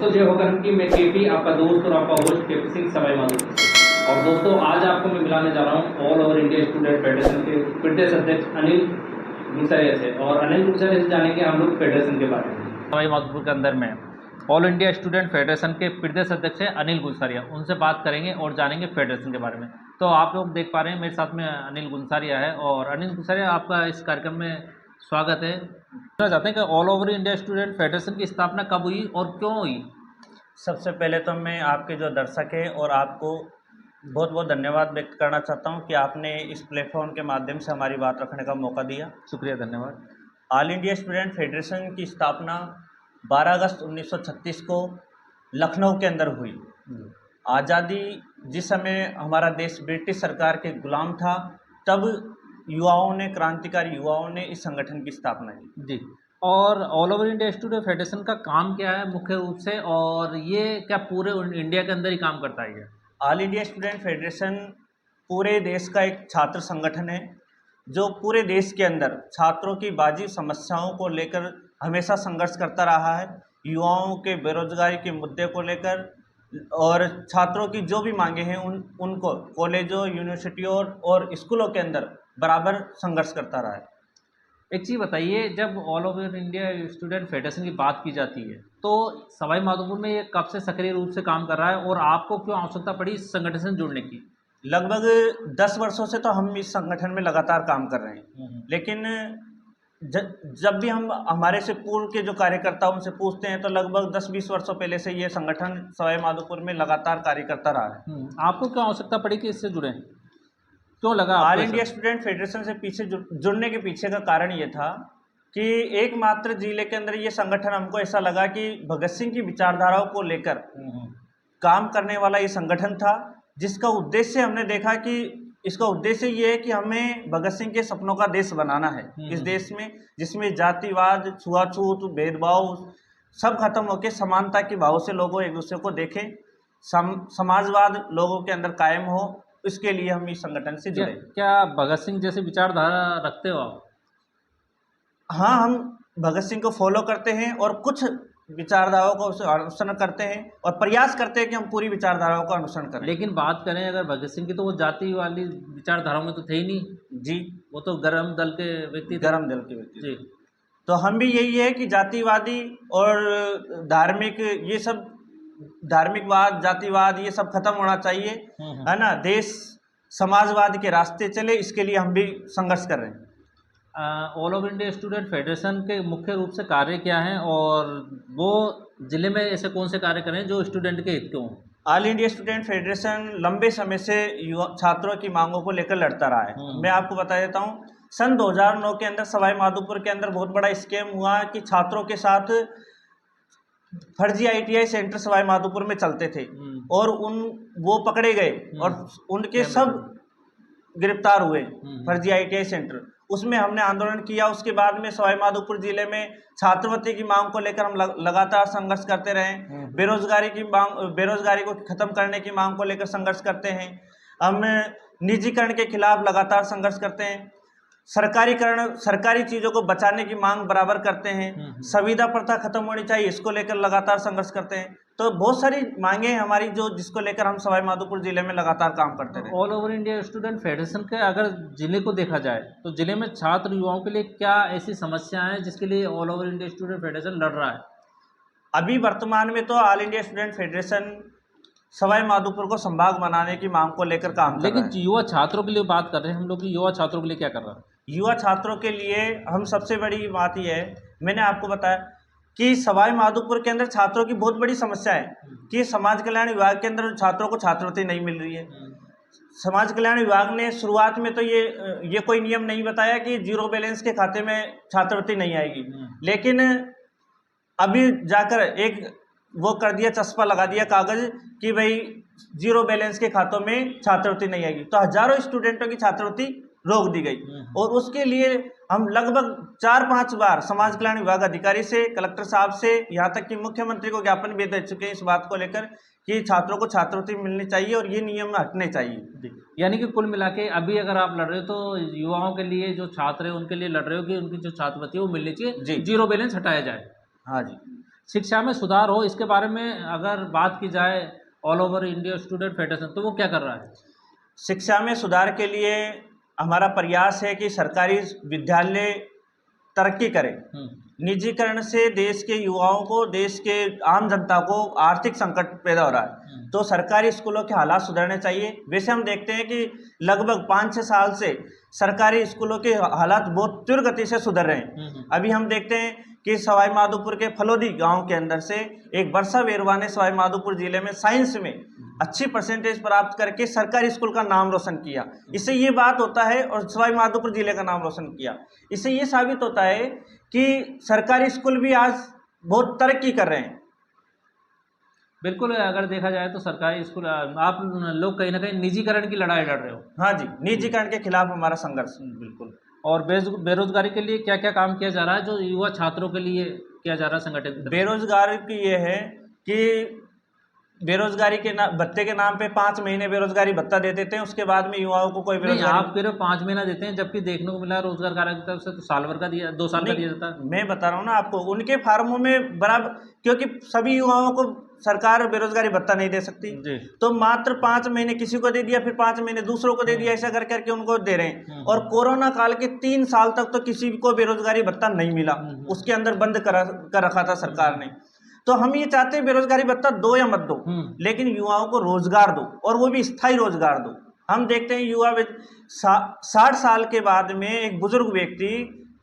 दोस्तों जय हो करम की मैं केपी आपका दोस्त और आपका होस्ट केपी सिंह सवाई माधोपुर से। और दोस्तों आज आपको मैं मिलाने जा रहा हूँ all over India student federation के प्रदेश अध्यक्ष अनिल गुलसारिया से। और अनिल गुलसारिया से जानेंगे हम लोग फेडरेशन के बारे में। सवाई माधोपुर के अंदर में ऑल इंडिया स्टूडेंट फेडरेशन के प्रदेश अध्यक्ष है अनिल गुलसारिया, उनसे बात करेंगे और जानेंगे फेडरेशन के बारे में। तो आप लोग देख पा रहे हैं मेरे साथ में अनिल गुलसारिया है। और अनिल गुलसारिया, आपका इस कार्यक्रम में स्वागत है। पूछना चाहते हैं कि all over India student federation की स्थापना कब हुई और क्यों हुई? सबसे पहले तो मैं आपके जो दर्शक हैं और आपको बहुत बहुत धन्यवाद व्यक्त करना चाहता हूं कि आपने इस प्लेटफॉर्म के माध्यम से हमारी बात रखने का मौका दिया। शुक्रिया, धन्यवाद। ऑल इंडिया स्टूडेंट फेडरेशन की स्थापना 12 अगस्त 1936 को लखनऊ के अंदर हुई। आज़ादी जिस समय हमारा देश ब्रिटिश सरकार के गुलाम था, तब युवाओं ने, क्रांतिकारी युवाओं ने इस संगठन की स्थापना की। जी। और all over India student federation का काम क्या है मुख्य रूप से, और ये क्या पूरे इंडिया के अंदर ही काम करता है? ऑल इंडिया स्टूडेंट फेडरेशन पूरे देश का एक छात्र संगठन है जो पूरे देश के अंदर छात्रों की वाजिब समस्याओं को लेकर हमेशा संघर्ष करता रहा है। युवाओं के बेरोजगारी के मुद्दे को लेकर और छात्रों की जो भी मांगे हैं उनको कॉलेजों, यूनिवर्सिटियों और स्कूलों के अंदर बराबर संघर्ष करता रहा है। एक चीज़ बताइए, जब all over India student federation की बात की जाती है तो सवाई माधोपुर में ये कब से सक्रिय रूप से काम कर रहा है और आपको क्यों आवश्यकता पड़ी इस संगठन से जुड़ने की? लगभग 10 वर्षों से तो हम इस संगठन में लगातार काम कर रहे हैं, लेकिन जब भी हम हमारे से पूर्व के जो कार्यकर्ता उनसे पूछते हैं तो लगभग 10-20 वर्षों पहले से ये संगठन सवाई माधोपुर में लगातार कार्य करता रहा है। आपको क्यों आवश्यकता पड़ी कि इससे जुड़ें? क्यों लगा ऑल आपको इंडिया ऐसा? स्टूडेंट फेडरेशन से पीछे जुड़ने के पीछे का कारण ये था कि एकमात्र जिले के अंदर ये संगठन हमको ऐसा लगा कि भगत सिंह की विचारधाराओं को लेकर काम करने वाला ये संगठन था, जिसका उद्देश्य हमने देखा कि इसका उद्देश्य ये है कि हमें भगत सिंह के सपनों का देश बनाना है। इस देश में जिसमें जातिवाद, छुआछूत, भेदभाव सब खत्म होकर समानता के भाव से लोगों एक दूसरे को देखें, समाजवाद लोगों के अंदर कायम हो, इसके लिए हम इस संगठन से जुड़े। क्या भगत सिंह जैसे विचारधारा रखते हो आप? हाँ, हम भगत सिंह को फॉलो करते हैं और कुछ विचारधाराओं का अनुसरण करते हैं और प्रयास करते हैं कि हम पूरी विचारधाराओं का अनुसरण करें। लेकिन बात करें अगर भगत सिंह की, तो वो जाति वाली विचारधाराओं में तो थे ही नहीं जी, वो तो गरम दल के व्यक्ति थे। गरम दल के व्यक्ति। जी। तो हम भी यही है कि जातिवादी और धार्मिक, ये सब धार्मिकवाद, जातिवाद ये सब खत्म होना चाहिए, है ना। देश समाजवाद के रास्ते चले, इसके लिए हम भी संघर्ष कर रहे हैं। All over India student federation के मुख्य रूप से कार्य क्या हैं और वो जिले में ऐसे कौन से कार्य करें जो स्टूडेंट के हित के हों? ऑल इंडिया स्टूडेंट फेडरेशन लंबे समय से युवा छात्रों की मांगों को लेकर लड़ता रहा है। मैं आपको बता देता हूँ, सन 2009 के अंदर सवाई माधोपुर के अंदर बहुत बड़ा स्कैम हुआ कि छात्रों के साथ फर्जी ITI सेंटर सवाई माधोपुर में चलते थे और वो पकड़े गए और उनके सब गिरफ्तार हुए, फर्जी ITI सेंटर। उसमें हमने आंदोलन किया। उसके बाद में सवाई माधोपुर जिले में छात्रवृत्ति की मांग को लेकर हम लगातार संघर्ष करते रहे। बेरोजगारी को खत्म करने की मांग को लेकर संघर्ष करते हैं। हम निजीकरण के खिलाफ लगातार संघर्ष करते हैं। सरकारी चीज़ों को बचाने की मांग बराबर करते हैं। संविदा प्रथा खत्म होनी चाहिए, इसको लेकर लगातार संघर्ष करते हैं। तो बहुत सारी मांगे हैं हमारी जिसको लेकर हम सवाई माधोपुर जिले में लगातार काम करते हैं। All over India student federation के अगर जिले को देखा जाए तो जिले में छात्र युवाओं के लिए क्या ऐसी समस्याएं हैं जिसके लिए all over India student federation लड़ रहा है? अभी वर्तमान में तो all India student federation Sawai Madhopur को संभाग बनाने की मांग को लेकर काम कर रहा है। लेकिन युवा छात्रों के लिए बात कर रहे हैं हम लोग कि युवा छात्रों के लिए क्या कर रहा है? युवा छात्रों के लिए हम सबसे बड़ी बात यह है, मैंने आपको बताया कि सवाई माधोपुर के अंदर छात्रों की बहुत बड़ी समस्या है कि समाज कल्याण विभाग के अंदर छात्रों को छात्रवृत्ति नहीं मिल रही है। समाज कल्याण विभाग ने शुरुआत में तो ये कोई नियम नहीं बताया कि जीरो बैलेंस के खाते में छात्रवृत्ति नहीं आएगी, लेकिन अभी जाकर एक वो कर दिया, चस्पा लगा दिया कागज कि भाई जीरो बैलेंस के खातों में छात्रवृत्ति नहीं आएगी। तो हजारों स्टूडेंटों की छात्रवृत्ति रोक दी गई और उसके लिए हम लगभग 4-5 बार समाज कल्याण विभाग अधिकारी से, कलेक्टर साहब से, यहाँ तक कि मुख्यमंत्री को ज्ञापन भी दे चुके हैं इस बात को लेकर कि छात्रों को छात्रवृत्ति मिलनी चाहिए और ये नियम हटने चाहिए। यानी कि कुल मिला के अभी अगर आप लड़ रहे हो तो युवाओं के लिए, जो छात्र है उनके लिए लड़ रहे हो कि उनकी जो छात्रवृत्ति है वो मिलनी चाहिए, जीरो बैलेंस हटाया जाए। हाँ जी। शिक्षा में सुधार हो, इसके बारे में अगर बात की जाए all over India student federation, तो वो क्या कर रहा है? शिक्षा में सुधार के लिए हमारा प्रयास है कि सरकारी विद्यालय तरक्की करें। निजीकरण से देश के युवाओं को, देश के आम जनता को आर्थिक संकट पैदा हो रहा है, तो सरकारी स्कूलों के हालात सुधरने चाहिए। वैसे हम देखते हैं कि लगभग 5-6 साल से सरकारी स्कूलों के हालात बहुत तीव्र गति से सुधर रहे हैं। अभी हम देखते हैं कि सवाई माधोपुर के फलोदी गांव के अंदर से एक वर्षा वेरवा ने सवाई माधोपुर जिले में साइंस में अच्छी परसेंटेज प्राप्त करके सरकारी स्कूल का नाम रोशन किया। इससे ये बात होता है, और सवाई माधोपुर जिले का नाम रोशन किया, इससे ये साबित होता है कि सरकारी स्कूल भी आज बहुत तरक्की कर रहे हैं। बिल्कुल, अगर देखा जाए तो सरकारी स्कूल, आप लोग कहीं ना कहीं निजीकरण की लड़ाई लड़ रहे हो। हाँ जी, निजीकरण के खिलाफ हमारा संघर्ष। बिल्कुल। और बेरोजगारी के लिए क्या क्या काम किया जा रहा है, जो युवा छात्रों के लिए किया जा रहा है संगठित? बेरोजगारी की ये है कि बेरोजगारी के भत्ते के नाम पे 5 महीने बेरोजगारी भत्ता दे देते हैं, उसके बाद में युवाओं को कोई बेरोजगारी। आप कह रहे हो 5 महीना देते हैं, जबकि देखने को मिला रोजगार कार्य की तरफ से तो साल भर का दिया, 2 साल का दिया जाता है। मैं बता रहा हूँ ना आपको, उनके फार्मों में बराबर, क्योंकि सभी युवाओं को सरकार बेरोजगारी भत्ता नहीं दे सकती, तो मात्र 5 महीने किसी को दे दिया, फिर 5 महीने दूसरों को दे दिया, ऐसा कर करके उनको दे रहे हैं। और कोरोना काल के 3 साल तक तो किसी को बेरोजगारी भत्ता नहीं मिला, उसके अंदर बंद कर रखा था सरकार ने। तो हम ये चाहते हैं बेरोजगारी भत्ता दो या मत दो, लेकिन युवाओं को रोजगार दो, और वो भी स्थायी रोजगार दो। हम देखते हैं युवा 60 साल के बाद में एक बुजुर्ग व्यक्ति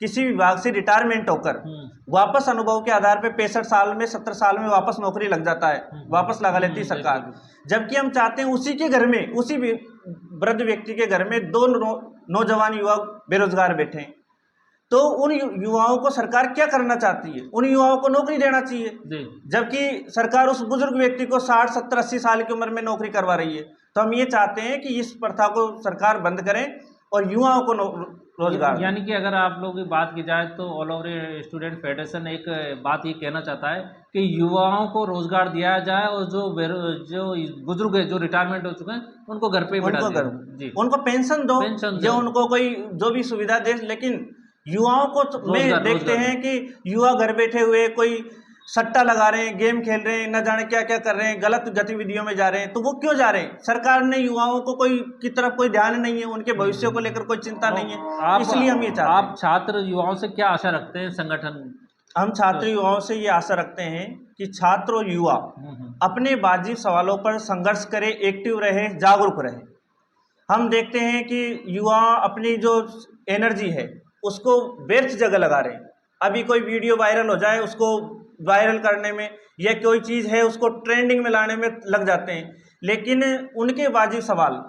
किसी विभाग से रिटायरमेंट होकर वापस अनुभव के आधार पर 65 साल में, 70 साल में वापस नौकरी लग जाता है, वापस लगा लेती सरकार। जबकि हम चाहते हैं उसी के घर में, उसी वृद्ध व्यक्ति के घर में 2 नौजवान युवक बेरोजगार बैठे। तो उन युवाओं को सरकार क्या करना चाहती है? उन युवाओं को नौकरी देना चाहिए, जबकि सरकार उस बुजुर्ग व्यक्ति को 60, 70, 80 साल की उम्र में नौकरी करवा रही है। तो हम ये चाहते हैं कि इस प्रथा को सरकार बंद करे और युवाओं को रोजगार। यानी कि अगर आप लोगों की बात की जाए तो ऑल ओवर स्टूडेंट फेडरेशन एक बात ये कहना चाहता है कि युवाओं को रोजगार दिया जाए, और जो बुजुर्ग है, जो रिटायरमेंट हो चुके हैं, उनको घर पे बिठा दिया, उनको पेंशन दो, जो उनको कोई जो भी सुविधा दे। लेकिन युवाओं को में देखते हैं कि युवा घर बैठे हुए कोई सट्टा लगा रहे हैं, गेम खेल रहे हैं, न जाने क्या क्या कर रहे हैं, गलत गतिविधियों में जा रहे हैं। तो वो क्यों जा रहे हैं? सरकार ने युवाओं को की तरफ कोई ध्यान नहीं है, उनके भविष्य को लेकर कोई चिंता नहीं है, इसलिए हम ये चाहते हैं। आप छात्र युवाओं से क्या आशा रखते हैं संगठन? हम छात्र युवाओं से ये आशा रखते हैं कि छात्र और युवा अपने वाजिब सवालों पर संघर्ष करे, एक्टिव रहे, जागरूक रहे। हम देखते हैं कि युवा अपनी जो एनर्जी है उसको व्यर्थ जगह लगा रहे हैं। अभी कोई वीडियो वायरल हो जाए, उसको वायरल करने में, या कोई चीज़ है उसको ट्रेंडिंग में लाने में लग जाते हैं। लेकिन उनके वाजिब सवाल,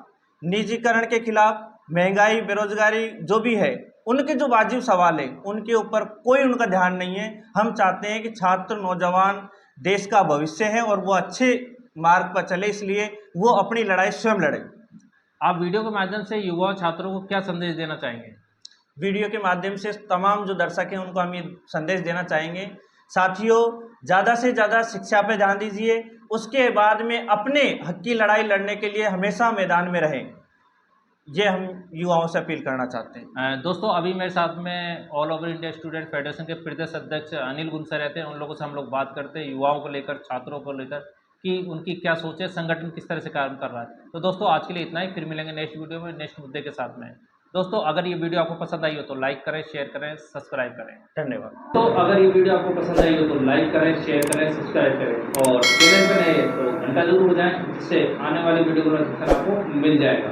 निजीकरण के खिलाफ, महंगाई, बेरोजगारी जो भी है, उनके जो वाजिब सवाल है उनके ऊपर कोई उनका ध्यान नहीं है। हम चाहते हैं कि छात्र, नौजवान देश का भविष्य है और वो अच्छे मार्ग पर चले, इसलिए वो अपनी लड़ाई स्वयं लड़े। आप वीडियो के माध्यम से युवा छात्रों को क्या संदेश देना चाहेंगे? वीडियो के माध्यम से तमाम जो दर्शक हैं उनको हम ये संदेश देना चाहेंगे, साथियों, ज़्यादा से ज़्यादा शिक्षा पे ध्यान दीजिए, उसके बाद में अपने हक की लड़ाई लड़ने के लिए हमेशा मैदान में रहें। ये हम युवाओं से अपील करना चाहते हैं। दोस्तों, अभी मेरे साथ में all over India student federation के प्रदेश अध्यक्ष अनिल गुंसर रहते हैं। उन लोगों से हम लोग बात करते हैं युवाओं को लेकर, छात्रों को लेकर, कि उनकी क्या सोच है, संगठन किस तरह से काम कर रहा है। तो दोस्तों, आज के लिए इतना ही, फिर मिलेंगे नेक्स्ट वीडियो में नेक्स्ट मुद्दे के साथ में। दोस्तों, अगर ये वीडियो आपको पसंद आई हो तो लाइक करें, शेयर करें, सब्सक्राइब करें। धन्यवाद। तो अगर ये वीडियो आपको पसंद आई हो तो लाइक करें, शेयर करें, सब्सक्राइब करें, और चैनल पर नए हैं तो घंटा जरूर बजाएं, जिससे आने वाली वीडियो का नोटिफिकेशन आपको मिल जाएगा।